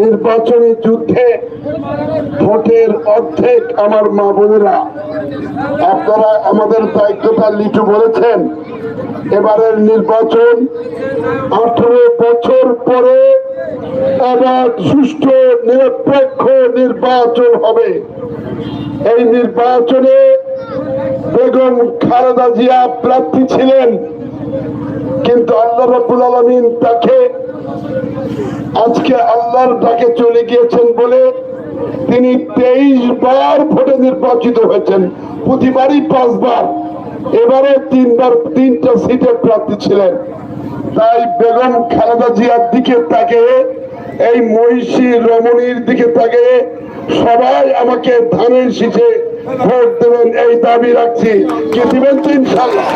নির্বাচনী যুদ্ধে ভোটের অর্ধেক আমার মা বোনেরা। আপনারা আমাদের দায়িত্বটা লিটু বলেছেন, এবারের নির্বাচন 18 বছর পরে আবার সুষ্ঠু নিরপেক্ষ নির্বাচন হবে। এই নির্বাচনে বেগম খালেদা জিয়া প্রার্থী ছিলেন, কিন্তু আল্লাহ রাব্বুল আলামিন তাকে আজকে আল্লাহর ডাকে চলে গিয়েছেন বলে তিনি 23 বার ভোটে নির্বাচিত হয়েছেন, প্রতিবারই 5 বার, এবারে 3 বার 3টা সিটের প্রার্থী ছিলেন। তাই বেগম খালেদা জিয়ার দিকে তাকে, এই মহিষী রমণীর দিকে তাকে সবাই আমাকে ধানের শীষে ভোট দেবেন এই দাবি রাখছি। কি দিবেন তো ইনশাআল্লাহ?